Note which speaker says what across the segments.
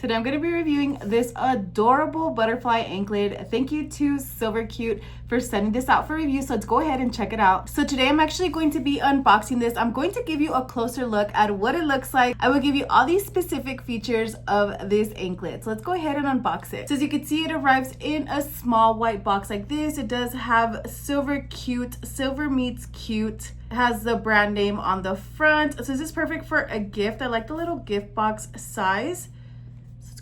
Speaker 1: Today I'm going to be reviewing this adorable butterfly anklet. Thank you to SILVERCUTE for sending this out for review, so let's go ahead and check it out. So today I'm actually going to be unboxing this. I'm going to give you a closer look at what it looks like. I will give you all these specific features of this anklet. So let's go ahead and unbox it. So as you can see, it arrives in a small white box like this. It does have SILVERCUTE, Silver Meets Cute. It has the brand name on the front. So this is perfect for a gift. I like the little gift box size.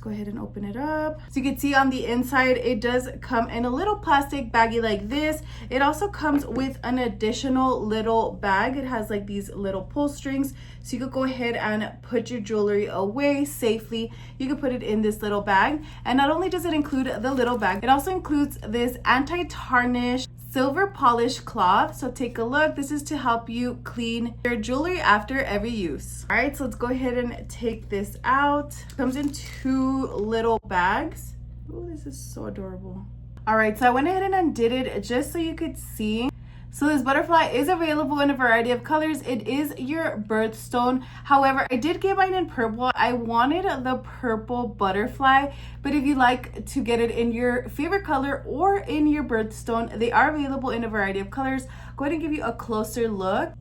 Speaker 1: Go ahead and open it up. So you can see on the inside, it does come in a little plastic baggie like this. It also comes with an additional little bag. It has like these little pull strings, so you could go ahead and put your jewelry away safely. You could put it in this little bag. And not only does it include the little bag, it also includes this anti-tarnish silver polish cloth. So take a look. This is to help you clean your jewelry after every use. All right, so let's go ahead and take this out. It comes in two little bags. Oh, this is so adorable. All right, so I went ahead and undid it just so you could see. So this butterfly is available in a variety of colors. It is your birthstone. However, I did get mine in purple. I wanted the purple butterfly, but if you like to get it in your favorite color or in your birthstone, they are available in a variety of colors. Go ahead and give you a closer look.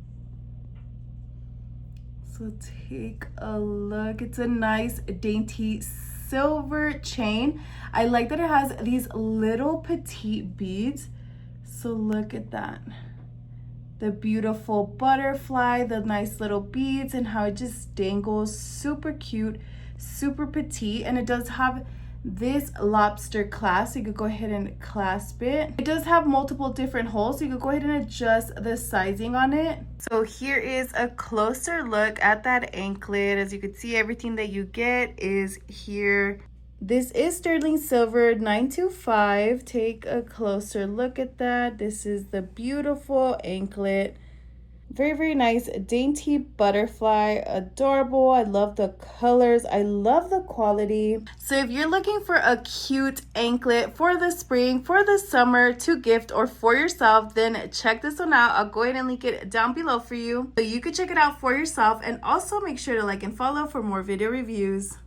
Speaker 1: So take a look. It's a nice dainty silver chain. I like that it has these little petite beads. So look at that. The beautiful butterfly, the nice little beads, and how it just dangles. Super cute, super petite. And it does have this lobster clasp, so you could go ahead and clasp it. It does have multiple different holes, so you could go ahead and adjust the sizing on it. So here is a closer look at that anklet. As you can see, everything that you get is here. This is sterling silver 925. Take a closer look at that. This is the beautiful anklet. Very, very nice, dainty butterfly, adorable. I love the colors. I love the quality. So if you're looking for a cute anklet for the spring, for the summer, to gift or for yourself, then check this one out. I'll go ahead and link it down below for you, so you can check it out for yourself, and also make sure to like and follow for more video reviews.